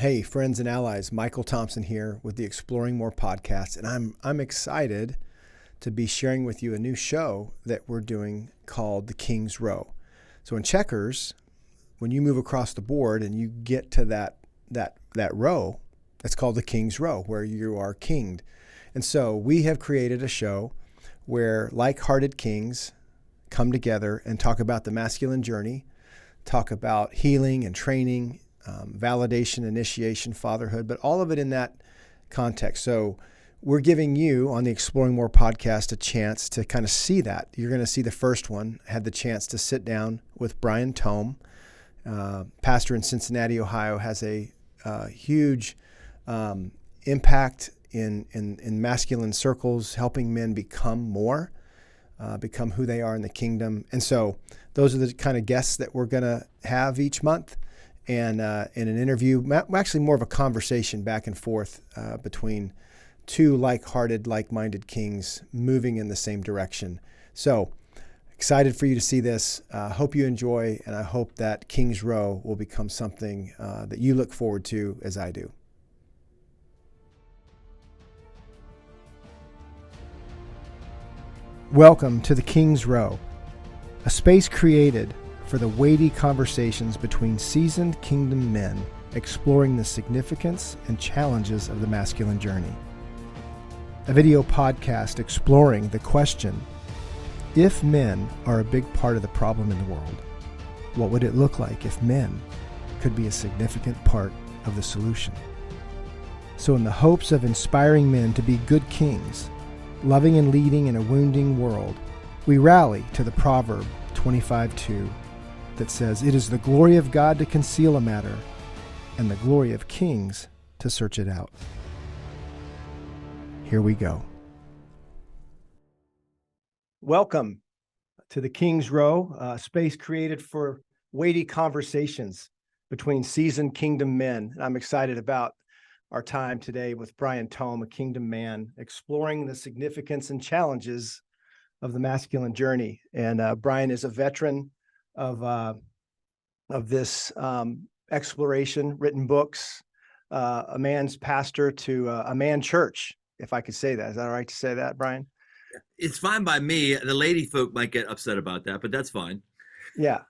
Hey, friends and allies, Michael Thompson here with the Exploring More podcast, and I'm excited to be sharing with you a new show that we're doing called The King's Row. So in checkers, when you move across the board and you get to that row, that's called the King's Row, where you are kinged. And so we have created a show where like-hearted kings come together and talk about the masculine journey, talk about healing and training, validation, initiation, fatherhood, but all of it in that context. So we're giving you on the Exploring More podcast a chance to kind of see that. You're going to see the first one. I had the chance to sit down with Brian Tome, pastor in Cincinnati, Ohio, has a huge impact in masculine circles, helping men become more, become who they are in the kingdom. And so those are the kind of guests that we're going to have each month. And in an interview, actually more of a conversation back and forth between two like-hearted, like-minded kings moving in the same direction. So excited for you to see this. Hope you enjoy, and I hope that King's Row will become something that you look forward to as I do. Welcome to the King's Row, a space created for the weighty conversations between seasoned kingdom men exploring the significance and challenges of the masculine journey. A video podcast exploring the question, if men are a big part of the problem in the world, what would it look like if men could be a significant part of the solution? So in the hopes of inspiring men to be good kings, loving and leading in a wounding world, we rally to the proverb 25:2 that says, "It is the glory of God to conceal a matter, and the glory of kings to search it out." Here we go. Welcome to the King's Row, a space created for weighty conversations between seasoned kingdom men. I'm excited about our time today with Brian Tome, a kingdom man, exploring the significance and challenges of the masculine journey. And Brian is a veteran of this exploration, written books, a man's pastor to a man church, if I could say that. Is that all right to say that, Brian? It's fine by me. The lady folk might get upset about that, but that's fine. Yeah.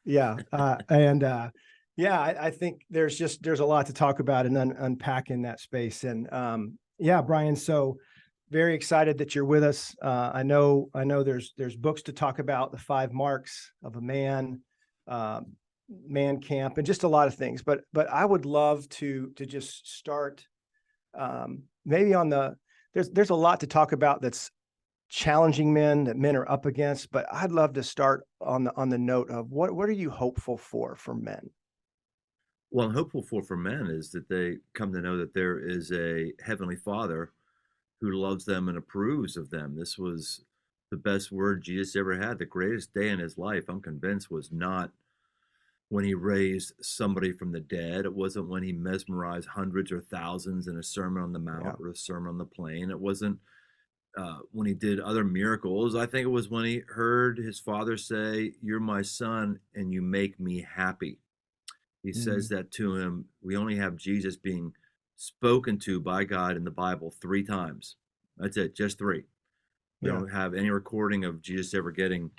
I think there's a lot to talk about and unpack in that space. And Brian, so very excited that you're with us. I know there's books to talk about, the 5 marks of a man, man camp, and just a lot of things. But I would love to just start maybe on there's a lot to talk about that's challenging men, that men are up against. But I'd love to start on the note of what are you hopeful for men? Well, I'm hopeful for men is that they come to know that there is a heavenly Father who loves them and approves of them. This was the best word Jesus ever had. The greatest day in his life, I'm convinced, was not when he raised somebody from the dead. It wasn't when he mesmerized hundreds or thousands in a Sermon on the Mount or a Sermon on the Plain. It wasn't when he did other miracles. I think it was when he heard his Father say, "You're my son and you make me happy." He says that to him. We only have Jesus being spoken to by God in the Bible 3 times. That's it, just 3. We don't have any recording of Jesus ever getting,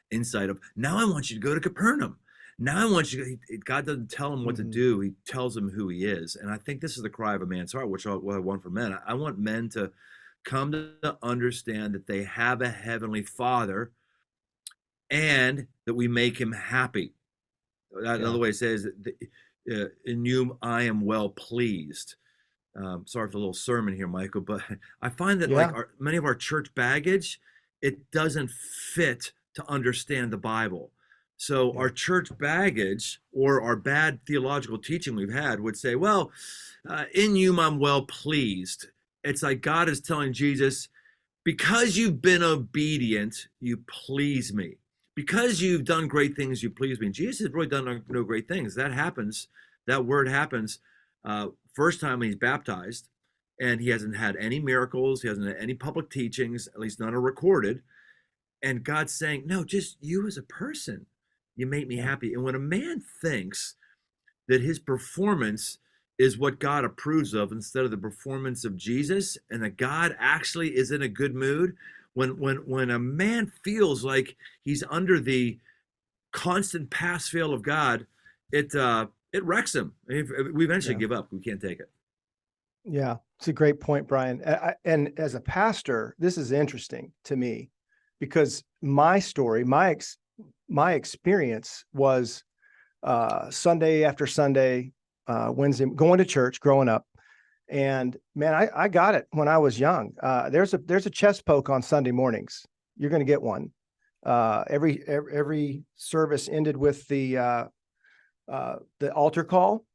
insight of, now I want you to go to Capernaum. Now I want you to, God doesn't tell him what to do. He tells him who he is. And I think this is the cry of a man's heart, which what I want for men. I want men to come to understand that they have a heavenly Father and that we make him happy. Another way it says, in you I am well pleased. Sorry for the little sermon here, Michael, but I find that many of our church baggage, it doesn't fit to understand the Bible. So our church baggage or our bad theological teaching we've had would say, well, in you I'm well pleased. It's like God is telling Jesus, because you've been obedient, you please me. Because you've done great things, you please me. Jesus has really done no great things. That happens. That word happens first time when he's baptized, and he hasn't had any miracles. He hasn't had any public teachings, at least none are recorded. And God's saying, no, just you as a person, you make me happy. And when a man thinks that his performance is what God approves of instead of the performance of Jesus, and that God actually is in a good mood. When a man feels like he's under the constant pass fail of God, it wrecks him. We eventually give up. We can't take it. Yeah, it's a great point, Brian. And as a pastor, this is interesting to me because my story, my experience was Sunday after Sunday, Wednesday, going to church, growing up. And man, I got it when I was young. There's a chest poke on Sunday mornings. You're going to get one. Every service ended with the altar call,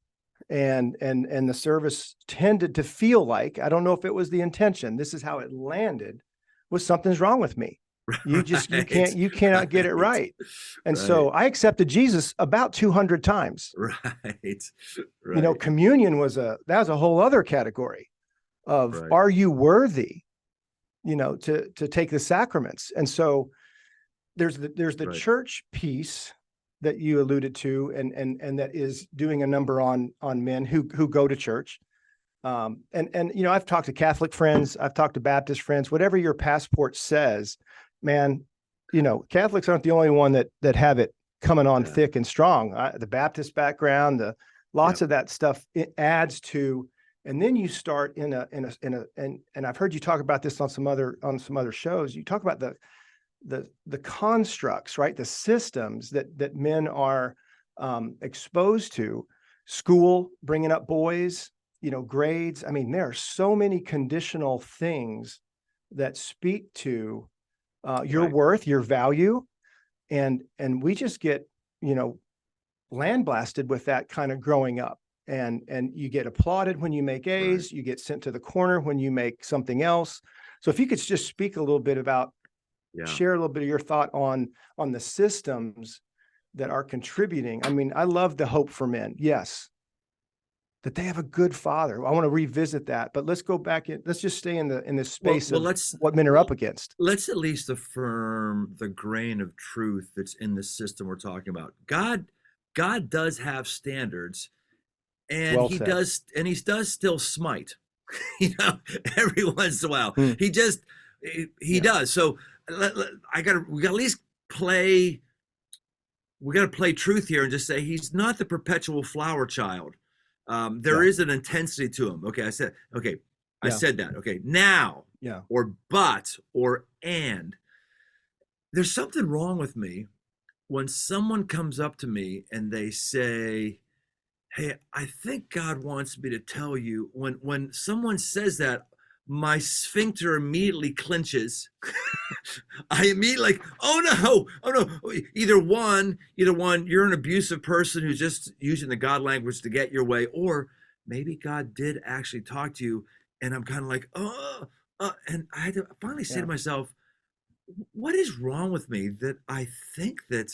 and the service tended to feel like, I don't know if it was the intention, this is how it landed, was something's wrong with me. You cannot get it right. And so I accepted Jesus about 200 times. Right. You know, communion that was a whole other category of, are you worthy, you know, to take the sacraments? And so there's the church piece that you alluded to, and that is doing a number on men who go to church. And you know, I've talked to Catholic friends, I've talked to Baptist friends, whatever your passport says, man, you know, Catholics aren't the only one that have it coming on thick and strong. The Baptist background, lots of that stuff, it adds to, and then you start in a and I've heard you talk about this on some other shows. You talk about the constructs, right? The systems that men are exposed to, school, bringing up boys, you know, grades. I mean, there are so many conditional things that speak to your worth, your value. And we just get, you know, landblasted with that kind of growing up. And you get applauded when you make A's, you get sent to the corner when you make something else. So if you could just speak a little bit about, share a little bit of your thought on the systems that are contributing. I mean, I love the hope for men. Yes, that they have a good father. I want to revisit that, but let's go back in. Let's just stay in this space of what men are up against. Let's at least affirm the grain of truth that's in the system we're talking about. God does have standards, and he does still smite. You know, every once in a while, he does. So we got to at least play. We got to play truth here and just say he's not the perpetual flower child. There is an intensity to him. Okay, I said that. Okay, now, or but, or and. There's something wrong with me when someone comes up to me and they say, hey, I think God wants me to tell you. When someone says that, my sphincter immediately clenches. I immediately like, oh no. Either one, you're an abusive person who's just using the God language to get your way, or maybe God did actually talk to you, and I'm kind of like, and I had to finally say to myself, what is wrong with me that I think that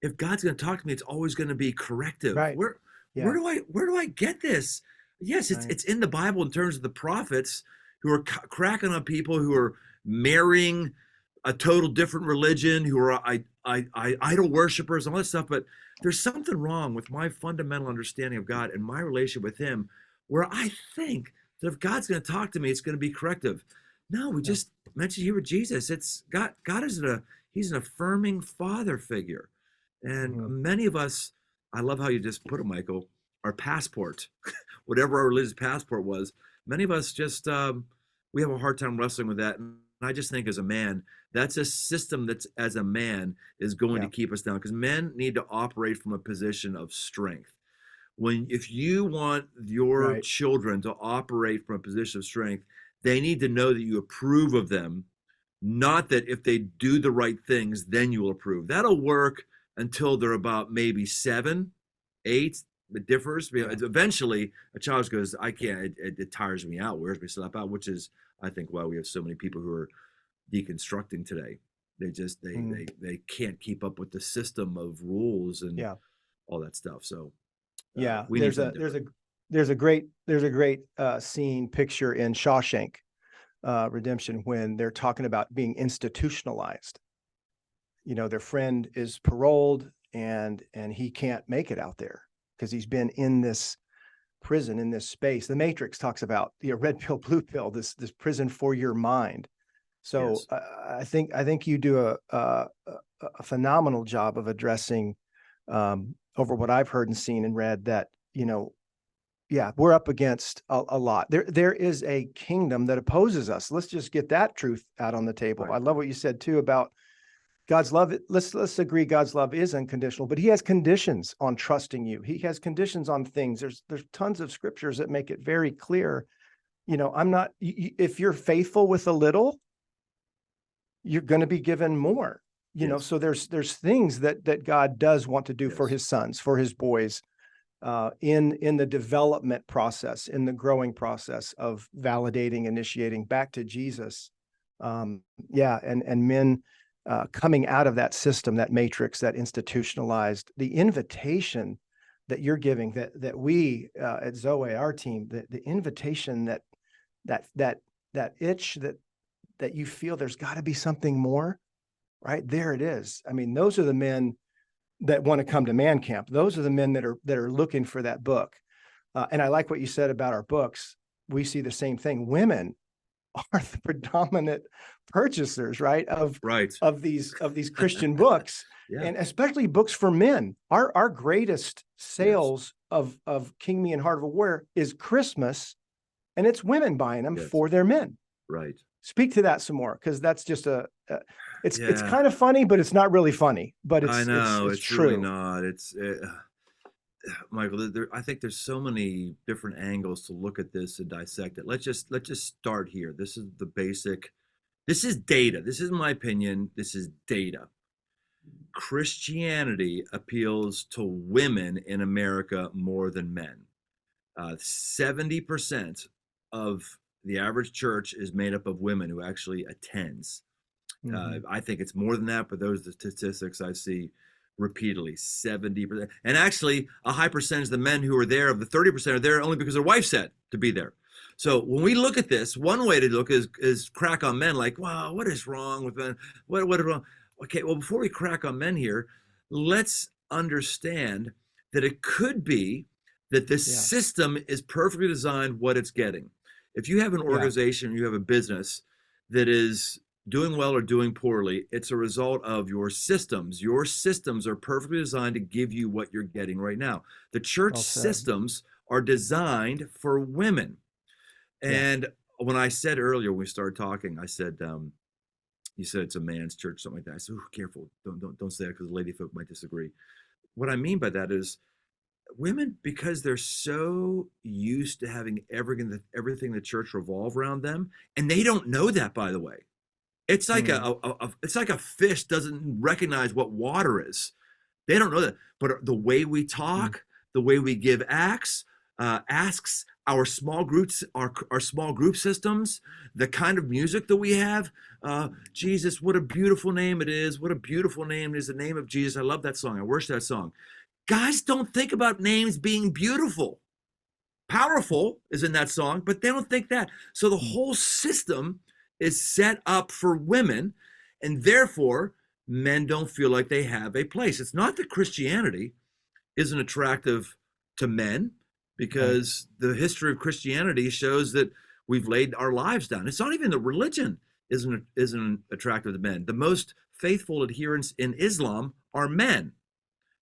if God's going to talk to me, it's always going to be corrective? Right. Where do I get this? Yes, it's in the Bible in terms of the prophets who are cracking on people who are marrying a total different religion, who are idol worshipers, all that stuff. But there's something wrong with my fundamental understanding of God and my relationship with him, where I think that if God's going to talk to me, it's going to be corrective. No, we just mentioned here with Jesus. It's God is he's an affirming father figure. And many of us, I love how you just put it, Michael, our passport, whatever our religious passport was, many of us just, we have a hard time wrestling with that. And I just think as a man, that's a system that's, as a man, is going to keep us down, because men need to operate from a position of strength. If you want your children to operate from a position of strength, they need to know that you approve of them, not that if they do the right things, then you will approve. That'll work until they're about maybe 7, 8. It differs. Eventually, a child goes, I can't, it tires me out, wears me slap out, which is, I think, why we have so many people who are deconstructing today. They just, they can't keep up with the system of rules and all that stuff. So there's a great scene picture in Shawshank Redemption when they're talking about being institutionalized. You know, their friend is paroled and he can't make it out there because he's been in this prison, in this space. The Matrix talks about, red pill, blue pill, this prison for your mind. So Yes. I think you do a phenomenal job of addressing over what I've heard and seen and read that, we're up against a lot. There is a kingdom that opposes us. Let's just get that truth out on the table. Right. I love what you said too about God's love. Let's agree God's love is unconditional, but he has conditions on trusting you. He has conditions on things. There's tons of scriptures that make it very clear. If you're faithful with a little, you're going to be given more. So there's things that God does want to do for his sons, for his boys, in the development process, in the growing process of validating, initiating back to Jesus. And men coming out of that system, that matrix, that institutionalized, the invitation that you're giving, that we at Zoweh, our team, the invitation that itch that you feel there's got to be something more, right? There it is. I mean, those are the men that want to come to man camp. Those are the men that are looking for that book. And I like what you said about our books. We see the same thing. Women are the predominant purchasers, right? Of these Christian books, and especially books for men. Our greatest sales of King Me and Heart of a Warrior is Christmas, and it's women buying them for their men. Right. Speak to that some more, because that's just it's kind of funny, but it's not really funny. But I know it's true. really not. It's Michael. I think there's so many different angles to look at this and dissect it. Let's just start here. This is the basic. This is data. This is my opinion. This is data. Christianity appeals to women in America more than men. 70% of the average church is made up of women who actually attends. I think it's more than that, but those are the statistics I see repeatedly. 70%. And actually, a high percentage of the men who are there, of the 30%, are there only because their wife said to be there. So when we look at this, one way to look is crack on men, like, wow, what is wrong with men? What is wrong? Okay, well, before we crack on men here, let's understand that it could be that the system is perfectly designed what it's getting. If you have an organization, you have a business that is doing well or doing poorly, it's a result of your systems. Your systems are perfectly designed to give you what you're getting right now. The church systems are designed for women. And when I said earlier, when we started talking, I said, you said it's a man's church, something like that. I said, careful, don't say that, because the lady folk might disagree. What I mean by that is, women, because they're so used to having everything the church revolve around them, and they don't know that, by the way. It's like it's like a fish doesn't recognize what water is. They don't know that. But the way we talk, the way we give asks, our small groups, our small group systems, the kind of music that we have. Jesus, what a beautiful name it is! What a beautiful name is the name of Jesus. I love that song. I worship that song. Guys don't think about names being beautiful. Powerful is in that song, but they don't think that. So the whole system is set up for women, and therefore men don't feel like they have a place. It's not that Christianity isn't attractive to men, because the history of Christianity shows that we've laid our lives down. It's not even that religion isn't attractive to men. The most faithful adherents in Islam are men,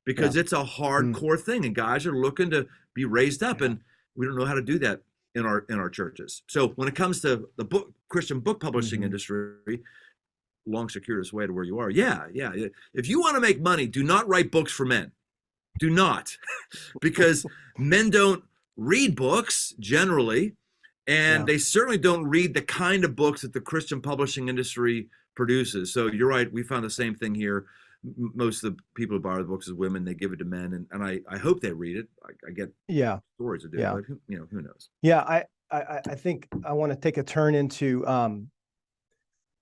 because it's a hardcore thing, and guys are looking to be raised up, and we don't know how to do that in our churches. So when it comes to the Christian book publishing industry, long circuitous way to where you are. If you want to make money, do not write books for men. Do not, because men don't read books generally, and they certainly don't read the kind of books that the Christian publishing industry produces. So you're right. We found the same thing here. Most of the people who buy the books as women, they give it to men, and I hope they read it. I get stories to do, but who knows? I think I want to take a turn into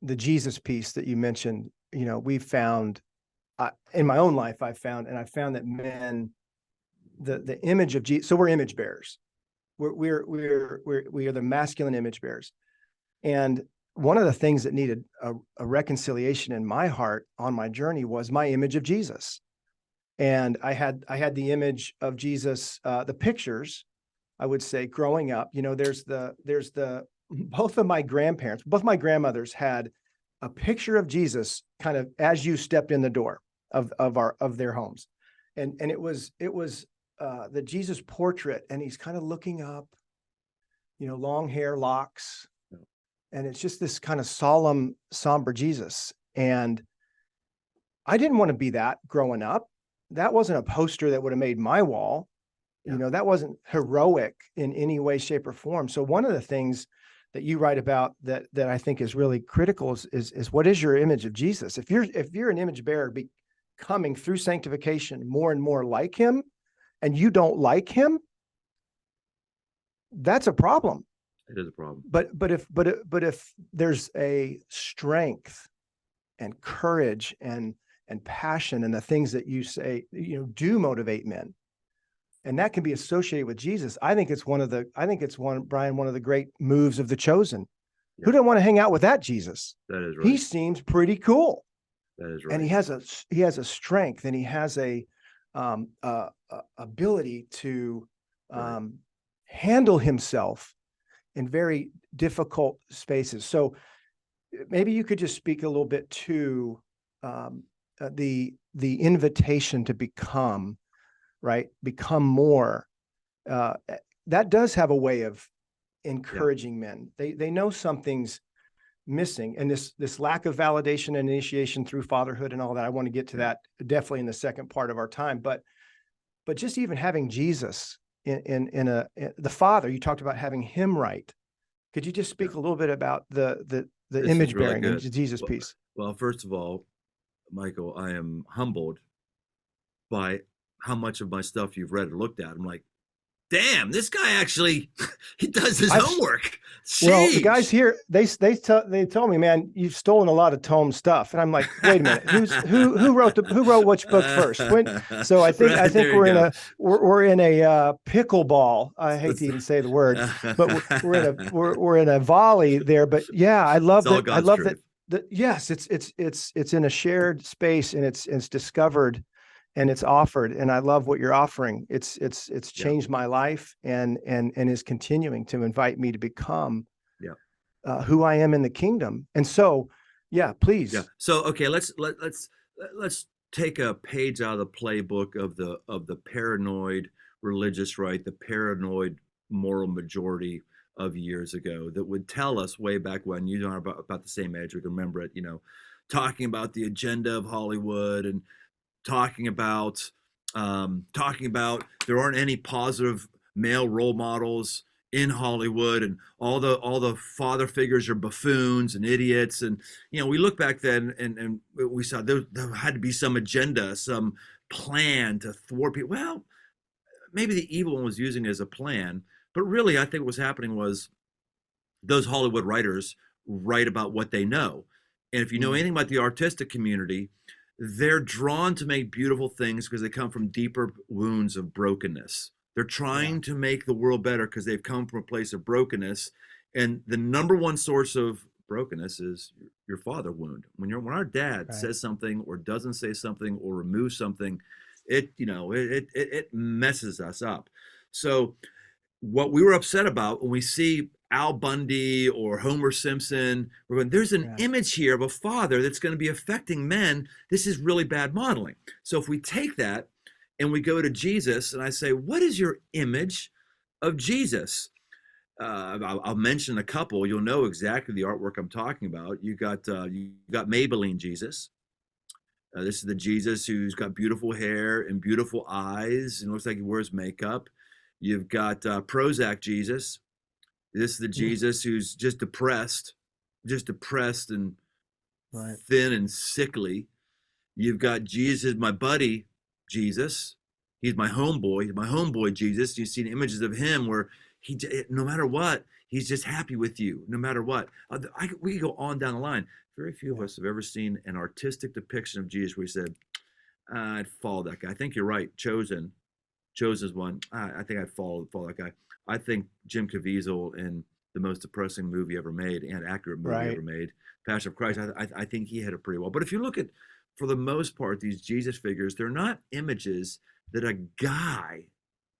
the Jesus piece that you mentioned. We've found in my own life, I found that men, the image of Jesus. So we're image bearers. We are the masculine image bearers, and one of the things that needed a reconciliation in my heart on my journey was my image of Jesus. And I had the image of Jesus, the pictures, I would say, growing up. There's the both of my grandparents, both my grandmothers had a picture of Jesus kind of as you stepped in the door of their homes. And it was the Jesus portrait, and he's kind of looking up, long hair, locks. And it's just this kind of solemn, somber Jesus. And I didn't want to be that growing up. That wasn't a poster that would have made my wall. Yeah. That wasn't heroic in any way, shape, or form. So one of the things that you write about that I think is really critical is what is your image of Jesus? If you're an image bearer becoming through sanctification more and more like him, and you don't like him, that's a problem. It is a problem. But if there's a strength and courage and passion and the things that you say, do motivate men, and that can be associated with Jesus, I think it's one of the great moves of The Chosen. Yeah. Who doesn't want to hang out with that Jesus? That is right. He seems pretty cool. That is right. And he has a strength, and he has a ability to handle himself in very difficult spaces. So maybe you could just speak a little bit to the invitation to become more. That does have a way of encouraging men. They know something's missing, and this lack of validation and initiation through fatherhood and all that. I want to get to that definitely in the second part of our time, but just even having Jesus in the Father, you talked about having him right. Could you just speak a little bit about the image bearing and Jesus piece? Well, first of all, Michael, I am humbled by how much of my stuff you've read or looked at. I'm like, damn, this guy actually, he does his homework. Well, the guys here, they told me, man, you've stolen a lot of Tome stuff, and I'm like, wait a minute, who wrote which book first? So I think we're in a pickleball. I hate to even say the word, but we're in a volley there. But yeah, I love that. Yes, it's in a shared space, and it's discovered. And it's offered, and I love what you're offering. It's changed my life, and is continuing to invite me to become who I am in the kingdom. And so, please. Yeah. So okay, let's take a page out of the playbook of the paranoid religious right, the paranoid moral majority of years ago that would tell us way back when, about the same age, we can remember it, talking about the agenda of Hollywood and talking about there aren't any positive male role models in Hollywood, and all the father figures are buffoons and idiots. And we look back then and we saw there had to be some agenda, some plan to thwart people. Well, maybe the evil one was using it as a plan, but really I think what was happening was those Hollywood writers write about what they know. And if you know anything about the artistic community, they're drawn to make beautiful things because they come from deeper wounds of brokenness. They're trying to make the world better because they've come from a place of brokenness. And the number one source of brokenness is your father wound. When our dad says something or doesn't say something or removes something, it messes us up. So what we were upset about when we see Al Bundy or Homer Simpson, we're going, there's an image here of a father that's going to be affecting men. This is really bad modeling. So if we take that and we go to Jesus, and I say, what is your image of Jesus? I'll mention a couple. You'll know exactly the artwork I'm talking about. You got Maybelline Jesus. This is the Jesus who's got beautiful hair and beautiful eyes and looks like he wears makeup. You've got Prozac Jesus. This is the Jesus who's just depressed and thin and sickly. You've got Jesus, my buddy Jesus. He's my homeboy. He's my homeboy Jesus. You've seen images of him where he, no matter what, he's just happy with you, no matter what. We could go on down the line. Very few of us have ever seen an artistic depiction of Jesus where he said, I'd follow that guy. I think you're right. Chosen's one. I think I'd follow that guy. I think Jim Caviezel in the most depressing movie ever made and accurate movie ever made, Passion of Christ, I think he had it pretty well. But if you look at for the most part, these Jesus figures, they're not images that a guy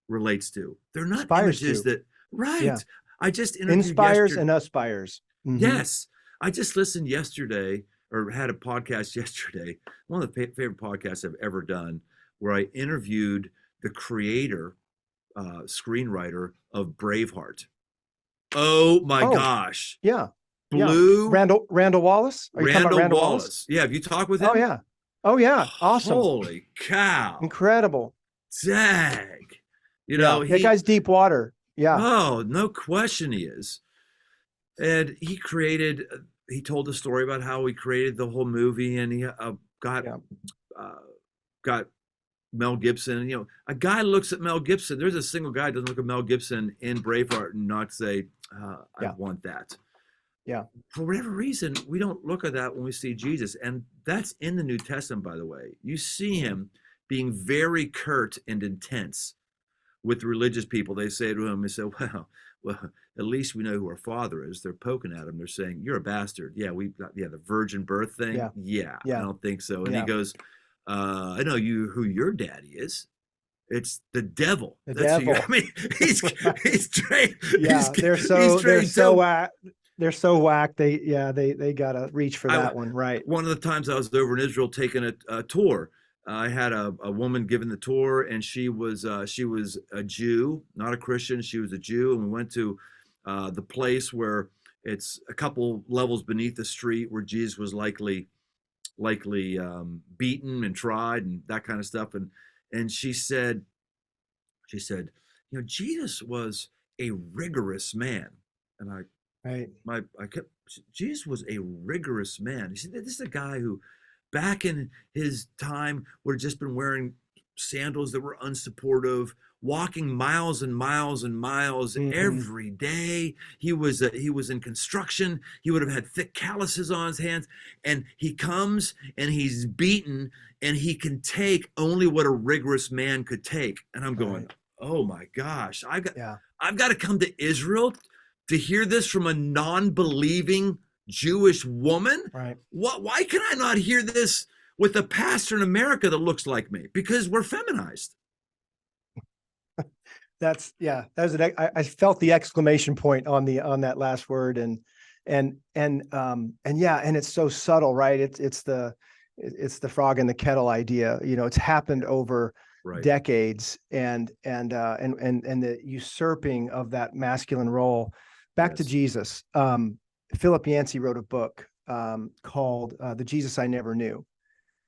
relates to. They're not Aspires images to. that, right. Yeah. I just interviewed Inspires yesterday. and aspires. Mm-hmm. Yes. I just listened yesterday, or had a podcast yesterday, one of the favorite podcasts I've ever done, where I interviewed the creator, screenwriter of Braveheart. Oh my gosh. Yeah. Blue. Randall Wallace? Are you talking about Randall Wallace? Yeah. Have you talked with him? Oh yeah. Awesome. Holy cow. Incredible. Dag. You know, that guy's deep water. Yeah. Oh, no question he is. And he told the story about how he created the whole movie, and he got Mel Gibson. You know, a guy looks at Mel Gibson. There's a single guy that doesn't look at Mel Gibson in Braveheart and not say, I want that. Yeah. For whatever reason, we don't look at that when we see Jesus. And that's in the New Testament, by the way. You see him being very curt and intense with religious people. They say to him, they say, well, at least we know who our father is. They're poking at him. They're saying, you're a bastard. Yeah, the virgin birth thing. Yeah. I don't think so. And he goes, I know who your daddy is. It's the devil. I mean, he's straight. Yeah, they're so whacked. They gotta reach for that one, right? One of the times I was over in Israel taking a tour, I had a woman giving the tour, and she was a Jew, not a Christian. She was a Jew, and we went to the place where it's a couple levels beneath the street where Jesus was likely beaten and tried and that kind of stuff. And she said, Jesus was a rigorous man. And Jesus was a rigorous man. You see, this is a guy who back in his time would have just been wearing sandals that were unsupportive, walking miles and miles and miles every day. He was in construction. He would have had thick calluses on his hands, and he comes and he's beaten, and he can take only what a rigorous man could take. And I'm going, oh my gosh, I've got to come to Israel to hear this from a non-believing Jewish woman. Right. Why can I not hear this with a pastor in America that looks like me? Because we're feminized. I felt the exclamation point on that last word, and it's so subtle, right? It's the frog in the kettle idea. You know, it's happened over decades, and the usurping of that masculine role back to Jesus. Phillip Yancey wrote a book called The Jesus I Never Knew.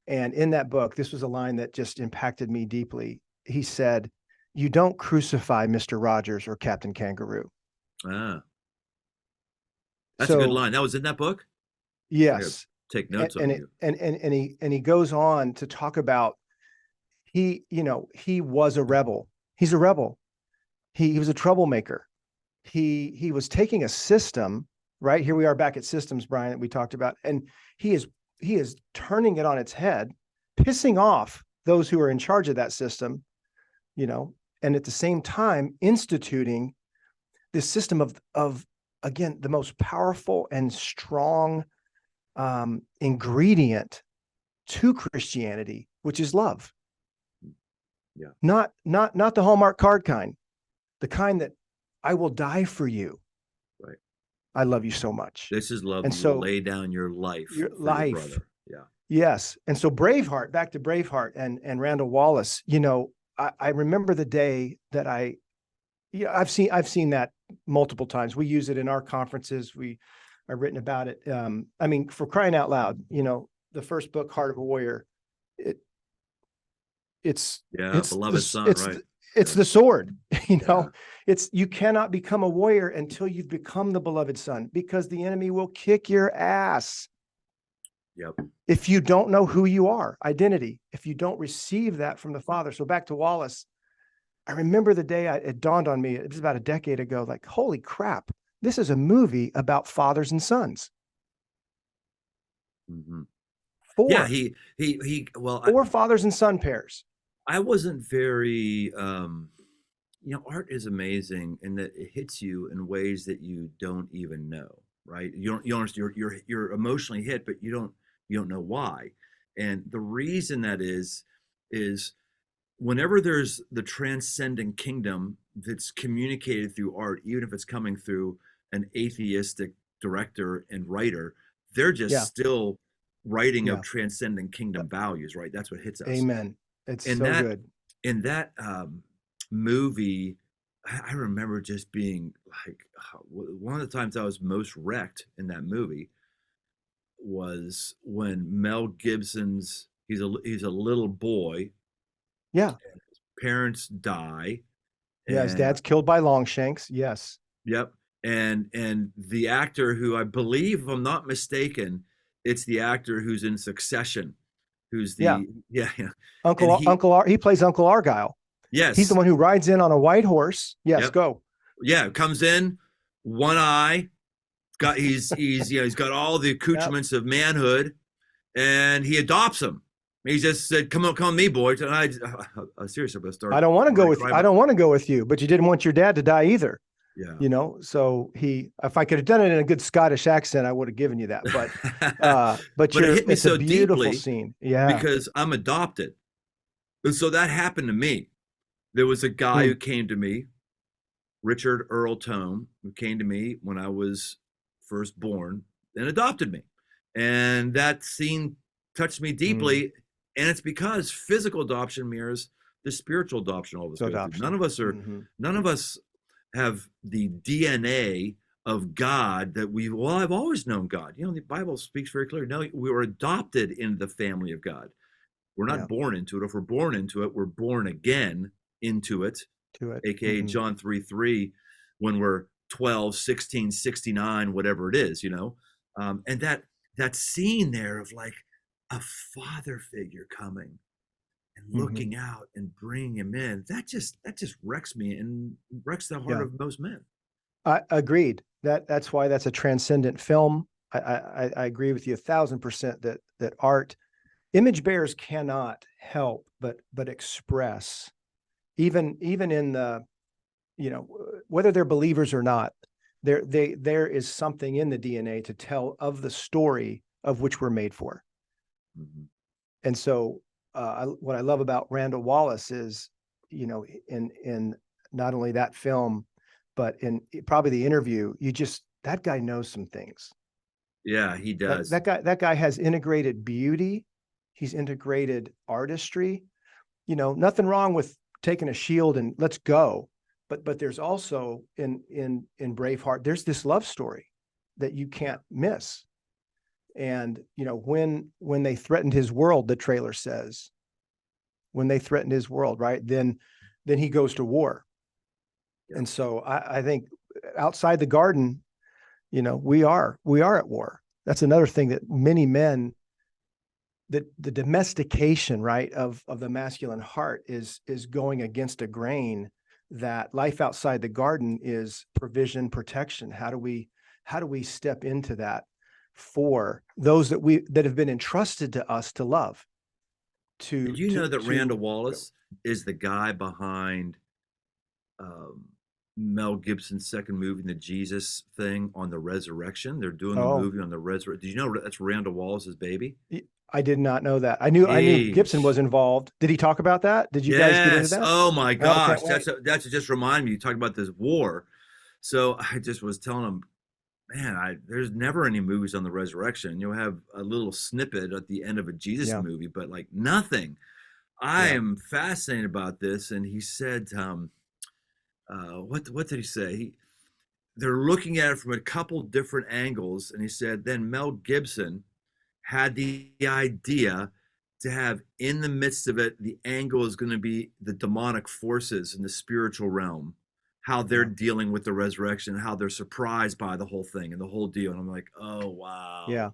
And in that book, this was a line that just impacted me deeply. He said, "You don't crucify Mr. Rogers or Captain Kangaroo." That's a good line. That was in that book? Yes. Take notes on you. And he goes on to talk about he was a rebel. He's a rebel. He was a troublemaker. He was taking a system, right? Here we are back at systems, Brian, that we talked about. And he is turning it on its head, pissing off those who are in charge of that system, and at the same time instituting this system of again, the most powerful and strong ingredient to Christianity, which is love. Yeah. Not the Hallmark card kind, the kind that I will die for you. Right. I love you so much. This is love. And you so lay down your life. Your for life. Your brother. Yeah. Yes. And so Braveheart, back to Braveheart and Randall Wallace, I remember the day that I've seen that multiple times. We use it in our conferences. We are written about it. For crying out loud, the first book, Heart of a Warrior, it's beloved son, right? It's the sword, you cannot become a warrior until you've become the beloved son, because the enemy will kick your ass. Yep. If you don't know who you are, identity, if you don't receive that from the Father. So back to Wallace, I remember the day it dawned on me, it was about a decade ago, like, holy crap, this is a movie about fathers and sons. Mm-hmm. Four fathers and son pairs. I wasn't very, art is amazing in that it hits you in ways that you don't even know, right? You're emotionally hit, but you don't know why. And the reason that is whenever there's the transcendent kingdom that's communicated through art, even if it's coming through an atheistic director and writer, they're just still writing of transcendent kingdom values, right? That's what hits us. Amen. It's And so good. in that movie, I remember just being like, one of the times I was most wrecked in that movie was when Mel Gibson's he's a little boy. Yeah. His parents die. Yeah, his dad's killed by Longshanks. Yes. Yep. And the actor who, I believe, if I'm not mistaken, it's the actor who's in Succession, who's the he plays Uncle Argyle. Yes. He's the one who rides in on a white horse. Yes, Yep. go. Yeah, comes in, one eye, he's got all the accoutrements of manhood, and he adopts him. He just said, "Come on, me, boy." And I seriously, I don't want to go with you. I don't want to go with you, but you didn't want your dad to die either. Yeah. You know, so if I could have done it in a good Scottish accent, I would have given you that. But it hit me so beautiful deeply scene. Yeah. Because I'm adopted. And so that happened to me. There was a guy who came to me, Richard Earl Tome, who came to me when I was first born and adopted me. And that scene touched me deeply. And it's because physical adoption mirrors the spiritual adoption all of us go through. None of us have the DNA of God that I've always known God. You know, the Bible speaks very clearly. No, we were adopted into the family of God. We're not born into it. If we're born into it, we're born again into it. AKA John 3:3, when we're 12, 16, 69, whatever it is, you know. And that scene there of like a father figure coming and looking out and bringing him in, that just wrecks me and wrecks the heart of most men. I agreed. That's why that's a transcendent film. I agree with you 1,000% that art, image bearers cannot help but express, even in the, you know, whether they're believers or not, there is something in the DNA to tell of the story of which we're made for. And so what I love about Randall Wallace is, you know, in not only that film, but in probably the interview, that guy knows some things. Yeah, he does. That guy has integrated beauty. He's integrated artistry. You know, nothing wrong with taking a shield and let's go. But there's also in Braveheart, there's this love story that you can't miss. And, you know, when they threatened his world, the trailer says, when they threatened his world, right, then he goes to war. And so I think outside the garden, you know, we are at war. That's another thing that many men, the domestication, right, of the masculine heart is going against a grain that life outside the garden is provision, protection. How do we step into that for those that have been entrusted to us to love? Did you know that Randall Wallace is the guy behind Mel Gibson's second movie, the Jesus thing on the resurrection? They're doing the movie on the resurrection. Did you know that's Randall Wallace's baby? I did not know that. I knew Gibson was involved. Did he talk about that? Did you guys get into that? Oh my gosh, that's just reminded me. You talked about this war. So I just was telling him, man, there's never any movies on the resurrection. You'll have a little snippet at the end of a Jesus movie, but like nothing. I am fascinated about this. And he said, what did he say? They're looking at it from a couple different angles. And he said, then Mel Gibson had the idea to have in the midst of it, the angle is going to be the demonic forces in the spiritual realm, how they're dealing with the resurrection, how they're surprised by the whole thing and the whole deal. And I'm like, oh, wow.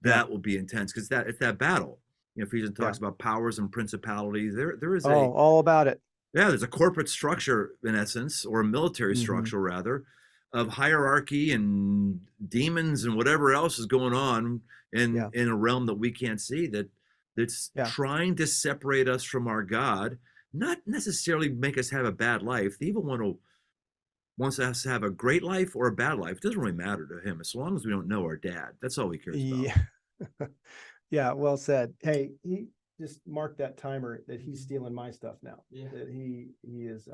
That will be intense because it's that battle. You know, Ephesians talks about powers and principalities. There is all about it. Yeah, there's a corporate structure in essence, or a military structure rather, of hierarchy and demons and whatever else is going on in a realm that we can't see, that's trying to separate us from our God, not necessarily make us have a bad life. The evil one wants us to have a great life or a bad life. It doesn't really matter to him as long as we don't know our dad. That's all he cares about. Yeah, well said. Hey, he just marked that timer that he's stealing my stuff now. Yeah. That he is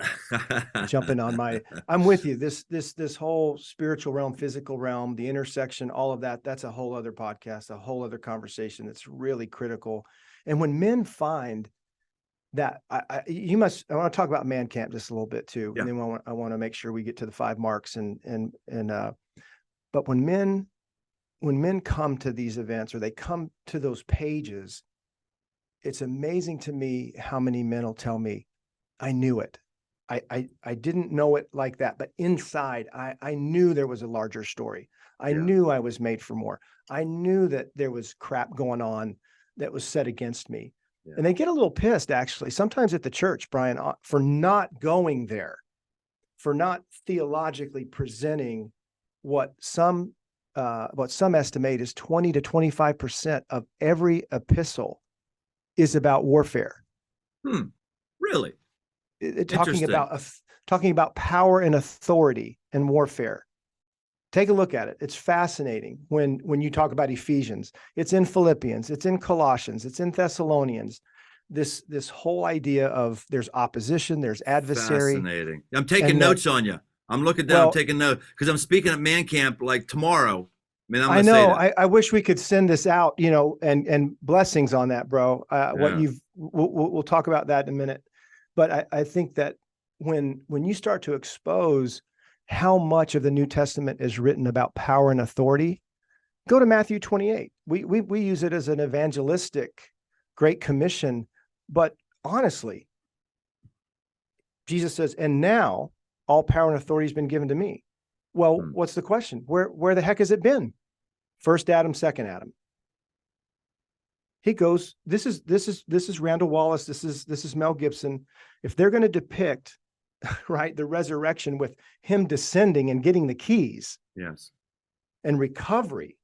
jumping on my. I'm with you. This whole spiritual realm, physical realm, the intersection, all of that. That's a whole other podcast, a whole other conversation. That's really critical. And when men find that, I want to talk about man camp just a little bit too, Yeah. and then I want to make sure we get to the 5 marks but when men come to these events or they come to those pages, it's amazing to me how many men will tell me, I knew it. I didn't know it like that, but inside I knew there was a larger story. I knew I was made for more. I knew that there was crap going on that was set against me. Yeah. And they get a little pissed, actually, sometimes at the church, Brian, for not going there, for not theologically presenting what some estimate is 20 to 25% of every epistle is about warfare. Really? Talking about power and authority and warfare. Take a look at it. It's fascinating when you talk about Ephesians. It's in Philippians, it's in Colossians, it's in Thessalonians. This whole idea of there's opposition, there's adversary. Fascinating. I'm taking notes on you. I'm looking down, I'm taking notes because I'm speaking at Man Camp like tomorrow. I know. I wish we could send this out, and blessings on that, bro. We'll talk about that in a minute. But I think that when you start to expose how much of the New Testament is written about power and authority, go to Matthew 28. We use it as an evangelistic Great Commission, but honestly, Jesus says, and now all power and authority has been given to me. Well, what's the question? Where the heck has it been? First Adam, second Adam. He goes, this is Randall Wallace. This is Mel Gibson. If they're going to depict, right, the resurrection with him descending and getting the keys, yes, and recovery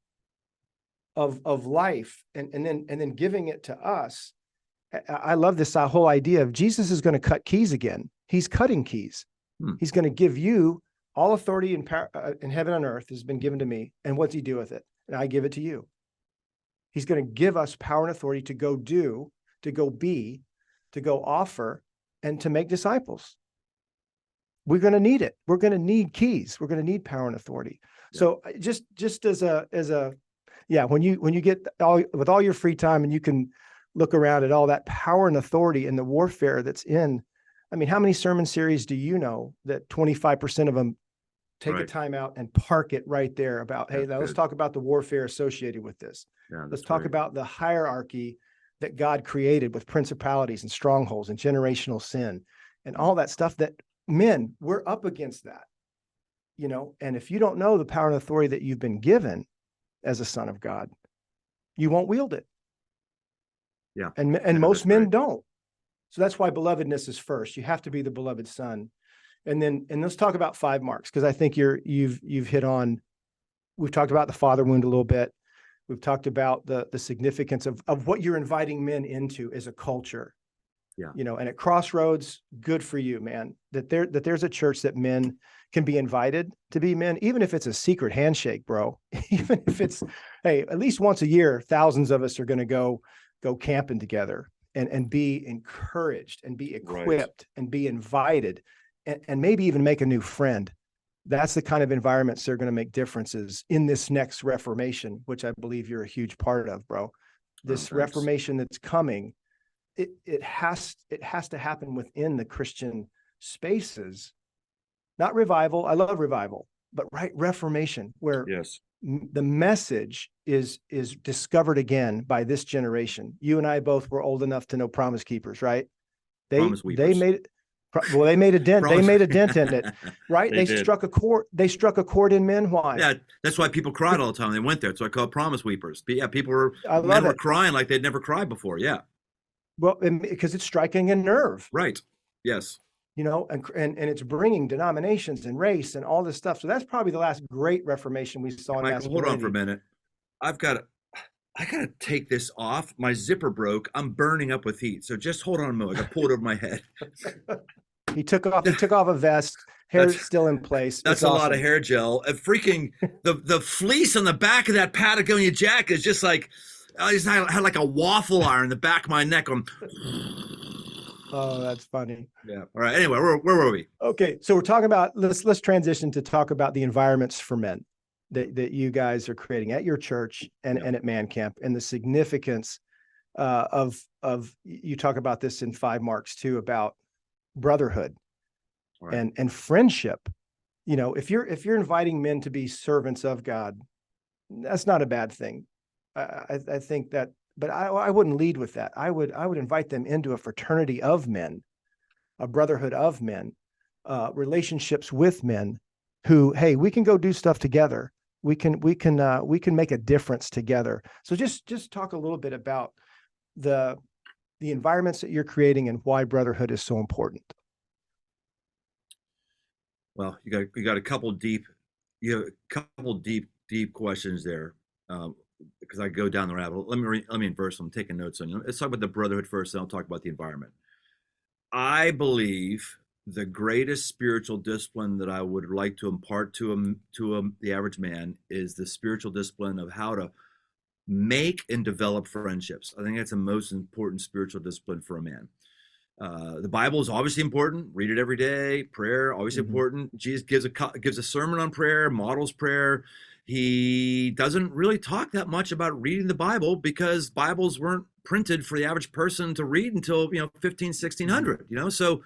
of life, and then giving it to us. I love this whole idea of Jesus is going to cut keys again. He's cutting keys. He's going to give you all authority in heaven and earth has been given to me. And what's he do with it? And I give it to you. He's going to give us power and authority to go do, to go be, to go offer, and to make disciples. We're going to need it. We're going to need keys. We're going to need power and authority. Yeah. So just as a when you get with all your free time and you can look around at all that power and authority and the warfare that's in. I mean, how many sermon series do you know that 25% of them take a time out and park it right there about, hey, now let's talk about the warfare associated with this. Yeah, let's talk about the hierarchy that God created with principalities and strongholds and generational sin and all that stuff that men, we're up against that, and if you don't know the power and authority that you've been given as a son of God, you won't wield it. Yeah. And most men don't. So that's why belovedness is first. You have to be the beloved son. And let's talk about 5 marks, because I think you've hit on, we've talked about the father wound a little bit. We've talked about the significance of what you're inviting men into as a culture. Yeah. And at Crossroads, good for you, man, that there's a church that men can be invited to be men, even if it's a secret handshake, bro. Even if it's, hey, at least once a year, thousands of us are going to go camping together and be encouraged and be equipped and be invited and maybe even make a new friend. That's the kind of environments that are going to make differences in this next Reformation, which I believe you're a huge part of, bro. This Reformation that's coming, it has to happen within the Christian spaces, not revival. I love revival, but Reformation, where the message is discovered again by this generation. You and I both were old enough to know Promise Keepers, right? They made a dent. They made a dent in it, right? They struck a chord. They struck a chord in men. Why? Yeah, that's why people cried all the time. They went there. So I call it Promise Weepers. But yeah, men were crying like they'd never cried before. Yeah. Well, because it's striking a nerve. Right. Yes. And it's bringing denominations and race and all this stuff. So that's probably the last great Reformation we saw in masculinity. Hold on for a minute. I got to take this off. My zipper broke. I'm burning up with heat. So just hold on a moment. I got to pull it over my head. He took off a vest. Hair's still in place. That's awesome. A lot of hair gel. The fleece on the back of that Patagonia jacket is just like, I just had like a waffle iron in the back of my neck. Oh, that's funny. Yeah. All right. Anyway, where were we? Okay, so we're talking about, let's transition to talk about the environments for men that you guys are creating at your church and at Man Camp, and the significance of you talk about this in 5 Marks too, about brotherhood and friendship. You know, if you're inviting men to be servants of God, that's not a bad thing. I think that, but I wouldn't lead with that. I would invite them into a fraternity of men, a brotherhood of men, relationships with men who, hey, we can go do stuff together. We can make a difference together. So just talk a little bit about the environments that you're creating and why brotherhood is so important. Well, you got a couple deep questions there, because I go down the rabbit hole. Let me inverse them. I'm taking notes on you. Let's talk about the brotherhood first, and I'll talk about the environment. I believe the greatest spiritual discipline that I would like to impart to the average man is the spiritual discipline of how to make and develop friendships. I think that's the most important spiritual discipline for a man. The Bible is obviously important. Read it every day. Prayer, always important. Jesus gives a sermon on prayer, models prayer. He doesn't really talk that much about reading the Bible because Bibles weren't printed for the average person to read until 1600. So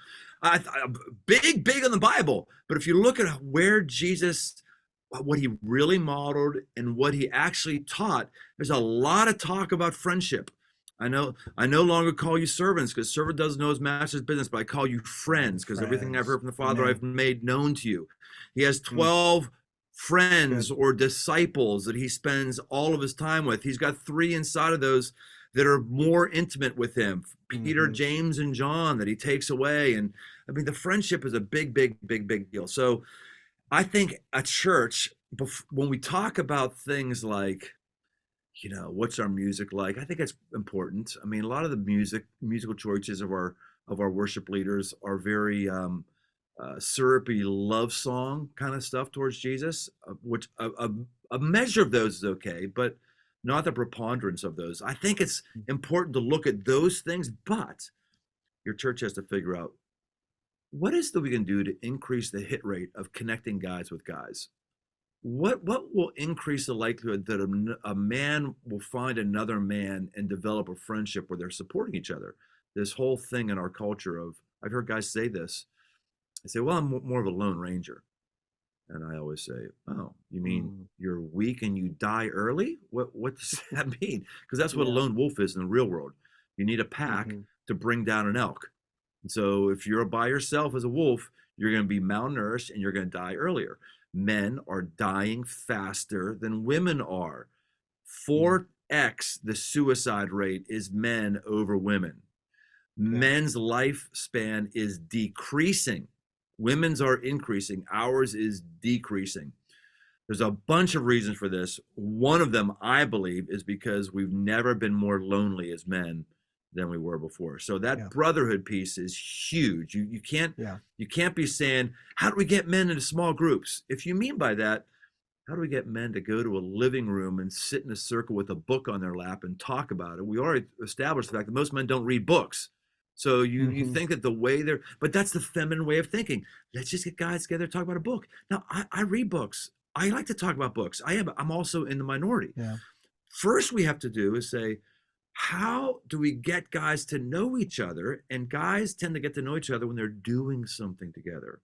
big on the Bible. But if you look at where Jesus, what he really modeled and what he actually taught, there's a lot of talk about friendship. I no longer call you servants because servant doesn't know his master's business, but I call you friends because everything I've heard from the Father I've made known to you. He has 12 friends or disciples that he spends all of his time with. He's got 3 inside of those that are more intimate with him, Peter, James, and John, that he takes away. And I mean, the friendship is a big deal. So I think a church, when we talk about things like, what's our music like? I think it's important. I mean, a lot of the musical choices of our worship leaders are very syrupy love song kind of stuff towards Jesus, which a measure of those is okay, but not the preponderance of those. I think it's important to look at those things, but your church has to figure out what is that we can do to increase the hit rate of connecting guys with guys. What will increase the likelihood that a man will find another man and develop a friendship where they're supporting each other? This whole thing in our culture of, I've heard guys say this. I say, well, I'm more of a lone ranger. And I always say, oh, you mean you're weak and you die early? What does that mean? Because that's what a lone wolf is in the real world. You need a pack to bring down an elk. And so if you're by yourself as a wolf, you're going to be malnourished and you're going to die earlier. Men are dying faster than women are. 4x the suicide rate is men over women. Men's lifespan is decreasing. Women's are increasing. Ours is decreasing. There's a bunch of reasons for this. One of them, I believe, is because we've never been more lonely as men than we were before. So that brotherhood piece is huge. You can't be saying, how do we get men into small groups? If you mean by that, how do we get men to go to a living room and sit in a circle with a book on their lap and talk about it? We already established the fact that most men don't read books. So you think that the way but that's the feminine way of thinking. Let's just get guys together, talk about a book. Now, I read books. I like to talk about books. I'm also in the minority. First, we have to do is say, how do we get guys to know each other? And guys tend to get to know each other when they're doing something together.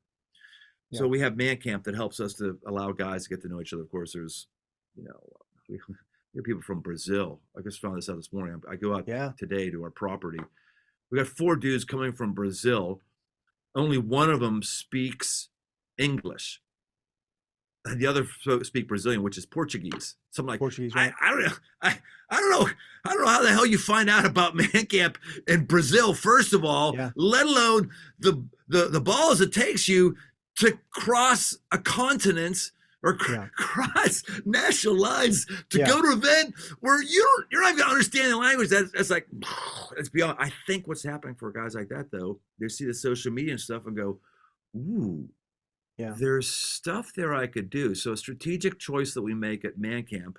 So we have Man Camp that helps us to allow guys to get to know each other. Of course, there's, we have people from Brazil. I just found this out this morning. I go out today to our property. We got 4 dudes coming from Brazil. Only one of them speaks English. The other speak Brazilian, which is Portuguese. Something like Portuguese. Right? I don't know how the hell you find out about Man Camp in Brazil, first of all, let alone the balls it takes you to cross a continent or cross national lines to go to an event where you're not even understanding the language. That's like, it's beyond. I think what's happening for guys like that, though, they see the social media and stuff and go, ooh, there's stuff there I could do. So a strategic choice that we make at Man Camp,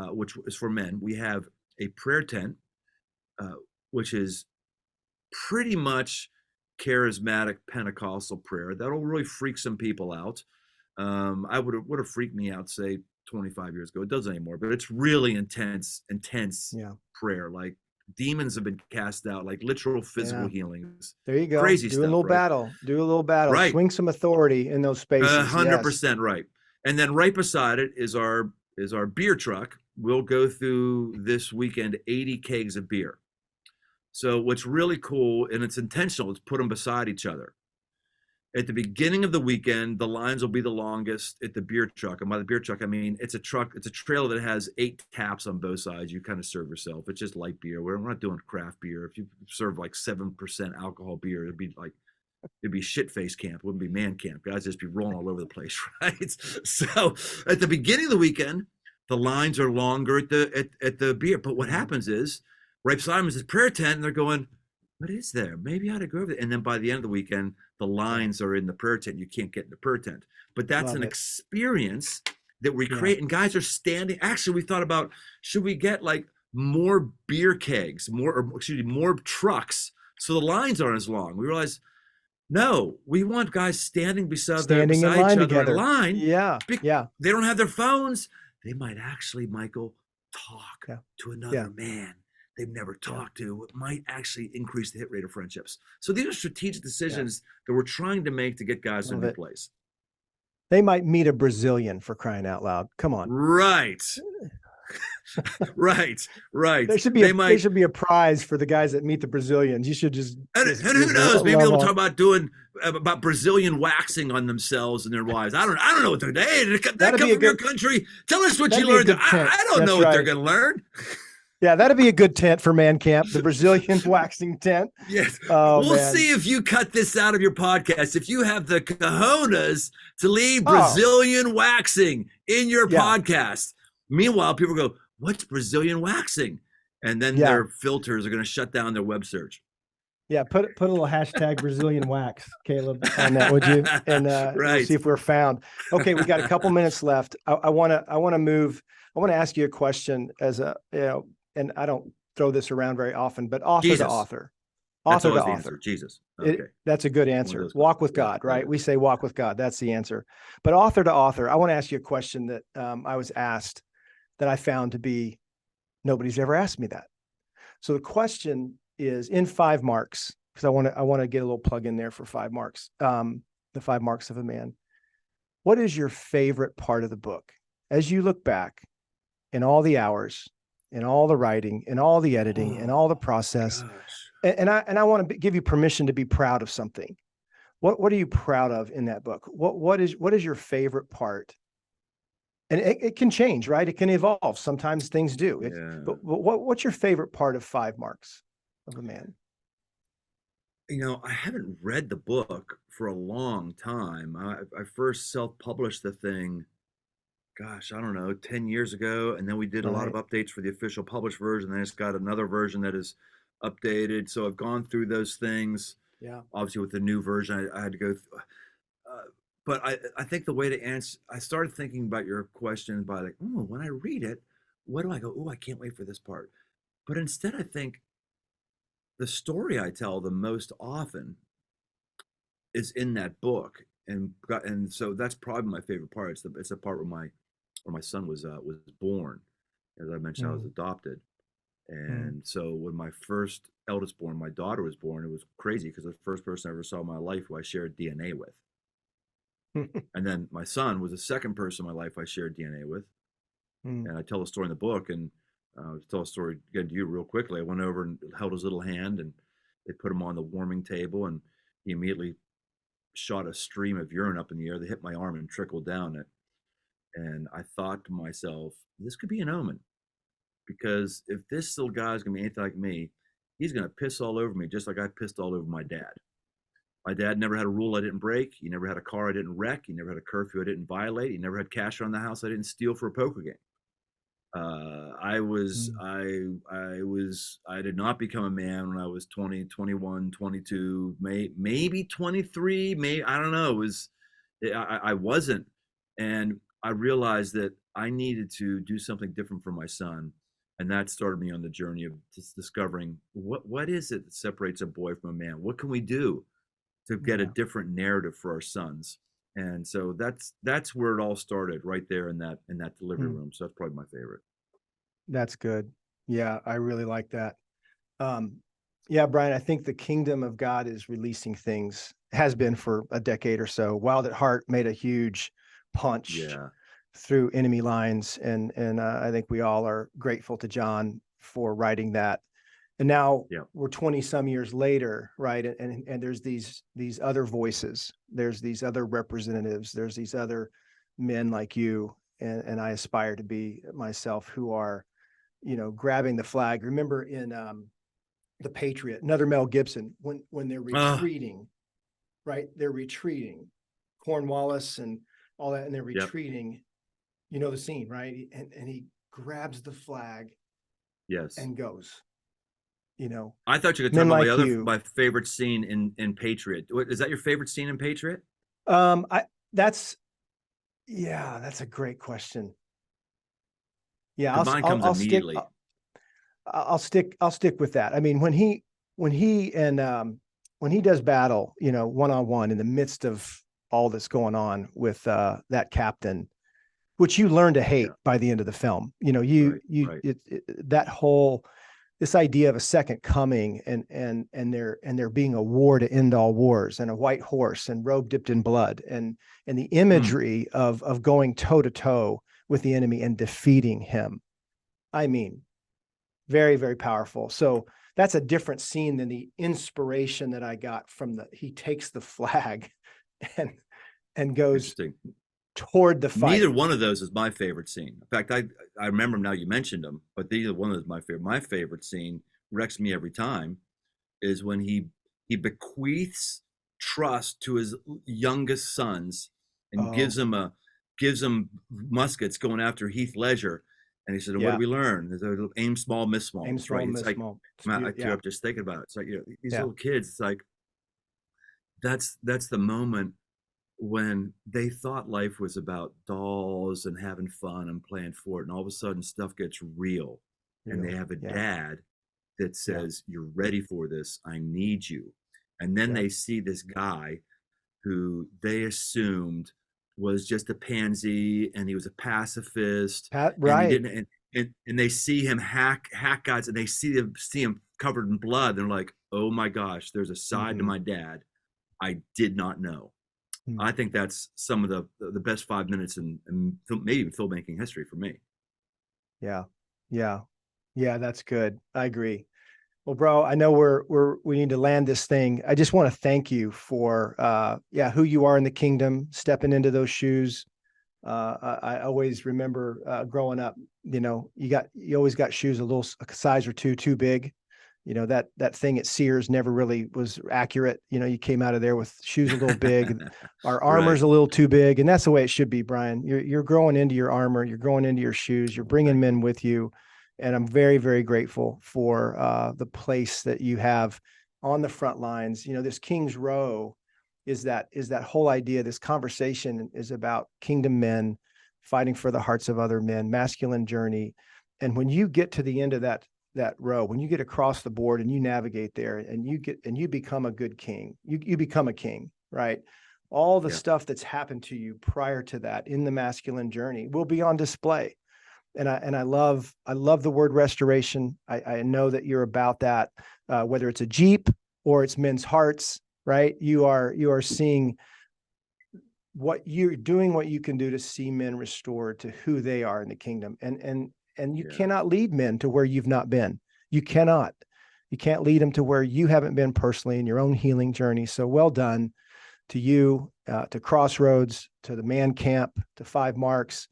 which is for men, we have a prayer tent, uh, which is pretty much charismatic Pentecostal prayer. That'll really freak some people out. I would have freaked me out, say 25 years ago. It doesn't anymore, but it's really intense Yeah. prayer. Like demons have been cast out, like literal physical Yeah. healings. There you go. Crazy Do stuff, a little right? battle. Do a little battle. Right. Swing some authority in those spaces. 100% right. And then right beside it is our beer truck. We'll go through this weekend 80 kegs of beer. So what's really cool, and it's intentional, is put them beside each other. At the beginning of the weekend, the lines will be the longest at the beer truck. And by the beer truck, I mean, it's a trailer that has 8 taps on both sides. You kind of serve yourself. It's just light beer. We're not doing craft beer. If you serve like 7% alcohol beer, it'd be shit face camp. It wouldn't be man camp. Guys just be rolling all over the place, right? So at the beginning of the weekend, the lines are longer at the beer. But what happens is, right beside them is this prayer tent, and they're going, what is there? Maybe I ought to go over there. And then by the end of the weekend, the lines are in the prayer tent. You can't get in the prayer tent. But that's an experience that we create. And guys are standing. Actually, we thought about, should we get like more beer kegs, more trucks, so the lines aren't as long? We realized, no, we want guys standing beside each other in line. Yeah. They don't have their phones. They might actually, Michael, talk to another man they've never talked to. It might actually increase the hit rate of friendships. So these are strategic decisions that we're trying to make to get guys in a new place. They might meet a Brazilian, for crying out loud. Come on. Right. right. There should be a prize for the guys that meet the Brazilians. You should just. And who knows? Maybe they'll talk about Brazilian waxing on themselves and their wives. I don't know what they're doing. Hey, they come from your country. Tell us what you learned. I don't know what they're going to learn. Yeah, that'd be a good tent for man camp, the Brazilian waxing tent. Yes. We'll see if you cut this out of your podcast. If you have the cojones to leave Brazilian waxing in your podcast. Meanwhile, people go, what's Brazilian waxing? And then their filters are going to shut down their web search. Yeah, put a little hashtag Brazilian wax, Caleb, on that, would you? And we'll see if we're found. Okay, we got a couple minutes left. I want to ask you a question and I don't throw this around very often, but author to author. Author to author. Jesus. Okay. That's a good answer. Walk with God, right? We say walk with God. That's the answer. But author to author, I want to ask you a question that I was asked that I found to be, nobody's ever asked me that. So the question is in 5 marks, because I want to get a little plug in there for 5 marks, the 5 marks of a man. What is your favorite part of the book? As you look back in all the hours, in all the writing, in all the editing, in all the process, and I want to give you permission to be proud of something. What are you proud of in that book? What is your favorite part? And it can change, right? It can evolve. Sometimes things do. But what's your favorite part of 5 marks of a man? I haven't read the book for a long time. I first self-published the thing, gosh, I don't know, 10 years ago. And then we did a lot of updates for the official published version. Then it's got another version that is updated. So I've gone through those things. Yeah. Obviously, with the new version, I had to go through. But I think the way to answer, I started thinking about your question by like, when I read it, what do I go? I can't wait for this part. But instead, I think the story I tell the most often is in that book, and so that's probably my favorite part. It's the part where my son was born. As I mentioned, I was adopted, and so when my first eldest born, my daughter was born, it was crazy because the first person I ever saw in my life who I shared DNA with. And then my son was the second person in my life I shared DNA with. And I tell a story in the book, and to tell a story again to you real quickly, I went over and held his little hand, and they put him on the warming table, and he immediately shot a stream of urine up in the air that hit my arm and trickled down it. And I thought to myself, this could be an omen, because if this little guy is going to be anything like me, he's going to piss all over me just like I pissed all over my dad. My dad never had a rule I didn't break. He never had a car I didn't wreck. He never had a curfew I didn't violate. He never had cash around the house I didn't steal for a poker game. I did not become a man when I was 20, 21, 22, maybe 23, I don't know. I wasn't. And I realized that I needed to do something different for my son. And that started me on the journey of just discovering what is it that separates a boy from a man? What can we do to get a Yeah, different narrative for our sons? And so that's where it all started, right there in that delivery mm, room. So that's probably my favorite. that's good. Yeah, I really like that. Um, yeah, Brian, I think the kingdom of God is releasing things, has been for a decade or so. Wild at Heart made a huge punch Yeah. through enemy lines, and I think we all are grateful to John for writing that. And now Yeah. we're 20 some years later, right? And there's these other voices, there's these other representatives, there's these other men like you, and I aspire to be myself, who are, grabbing the flag. Remember in the Patriot, another Mel Gibson, when they're Ah, retreating, right? They're retreating, Cornwallis and all that, and they're yep. retreating. You know the scene, right? And he grabs the flag Yes. and goes. You know, I thought you could talk men about like you. my favorite scene in Patriot. Is that your favorite scene in Patriot? I that's yeah, that's a great question. Yeah, Because mine comes I'll stick. immediately. I'll stick with that. I mean, when he and when he does battle, one on one in the midst of all that's going on with that captain, which you learn to hate Yeah. by the end of the film. Right. Right. That whole, this idea of a second coming, and there being a war to end all wars, and a white horse and robe dipped in blood, and the Mm. imagery of going toe to toe with the enemy and defeating him. I mean, very, very powerful. So that's a different scene than the inspiration that I got from he takes the flag and goes Interesting. toward the Neither fight. one of those is my favorite scene. In fact, I remember them now you mentioned them, but neither one of those is my favorite. My favorite scene wrecks me every time is when he bequeaths trust to his youngest sons and Oh, gives them muskets going after Heath Ledger. And he said, "What did yeah. we learn? There's a aim small, miss small." Aim It's small, right. It's miss like small. I tear Yeah, up just thinking about it. It's like these yeah, little kids. It's like that's the moment when they thought life was about dolls and having fun and playing for it, and all of a sudden stuff gets real, and they real. have a Yeah, dad that yeah, says, "You're ready for this. I need you." And then yeah. they see this guy who they assumed was just a pansy and he was a pacifist Pat, and he right. didn't and they see him hack guys and they see him covered in blood. They're like, "Oh my gosh, there's a side to Mm-hmm. my dad I did not know." Mm. I think that's some of the best 5 minutes in maybe even filmmaking history for me. Yeah, yeah, yeah. That's good. I agree. Well, bro, I know we need to land this thing. I just want to thank you for who you are in the kingdom, stepping into those shoes. I always remember growing up, you always got shoes a size or two too big. That thing at Sears never really was accurate. You came out of there with shoes a little big. Our Right. armor's a little too big, and that's the way it should be, Brian. You're growing into your armor, you're growing into your shoes, you're Oh, bringing thank you. men with you, and I'm very, very grateful for the place that you have on the front lines. This King's Row is that whole idea. This conversation is about kingdom men fighting for the hearts of other men, masculine journey. And when you get to the end of that row, when you get across the board and you navigate there and you become a good king, you become a king, right? All the Yeah. stuff that's happened to you prior to that in the masculine journey will be on display. And I love the word restoration. I know that you're about that, whether it's a Jeep or it's men's hearts, right? You are seeing what you're doing, what you can do to see men restored to who they are in the kingdom. And you Yeah. cannot lead men to where you've not been. You cannot. You can't lead them to where you haven't been personally in your own healing journey. So well done to you, to Crossroads, to the man camp, to Five Marks.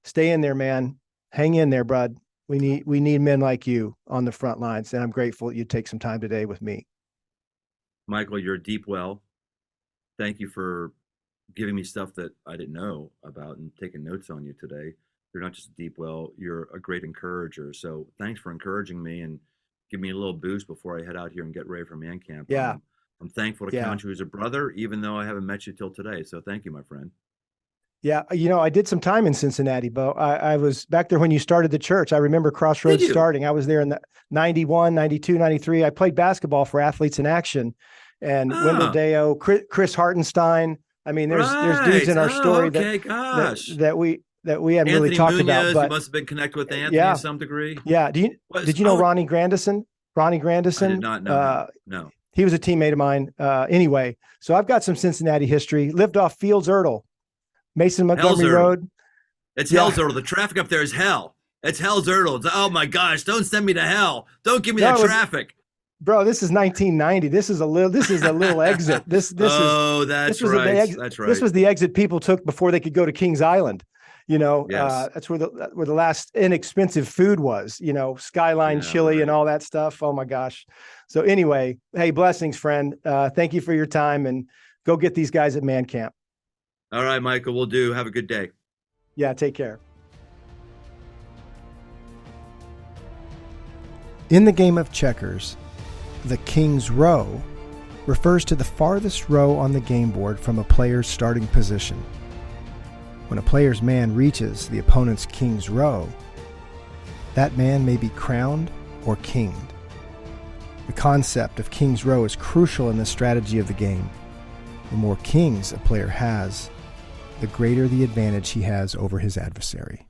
Stay in there, man. Hang in there, bud. We need men like you on the front lines. And I'm grateful you take some time today with me. Michael, you're a deep well. Thank you for giving me stuff that I didn't know about and taking notes on you today. You're not just a deep well, you're a great encourager. So thanks for encouraging me and give me a little boost before I head out here and get ready for man camp. Yeah. I'm thankful to Yeah. count you as a brother, even though I haven't met you till today. So thank you, my friend. Yeah. I did some time in Cincinnati, Bo. I was back there when you started the church. I remember Crossroads starting. I was there in the 91, 92, 93. I played basketball for Athletes in Action, and Wendell Deo, Chris Hartenstein. I mean, there's dudes in our story that we hadn't Anthony really talked Munoz, about. But you must have been connected with Anthony to some degree. Yeah. Did you know Ronnie Grandison? Ronnie Grandison? I did not know him. No. He was a teammate of mine. Anyway, so I've got some Cincinnati history. Lived off Fields Erdel, Mason Montgomery Road. It's Hell's Erdel. The traffic up there is hell. It's Hell's Erdel. It's, oh my gosh! Don't send me to hell. Don't give me that traffic. Bro, this is 1990. This is a little exit. That's right. That's right. This was the exit people took before they could go to Kings Island. That's where the last inexpensive food was. Skyline chili and all that stuff. Oh my gosh. So anyway, hey, blessings, friend. Thank you for your time, and go get these guys at Man Camp. All right, Michael. We'll do. Have a good day. Yeah. Take care. In the game of checkers, the King's Row refers to the farthest row on the game board from a player's starting position. When a player's man reaches the opponent's King's Row, that man may be crowned or kinged. The concept of King's Row is crucial in the strategy of the game. The more kings a player has, the greater the advantage he has over his adversary.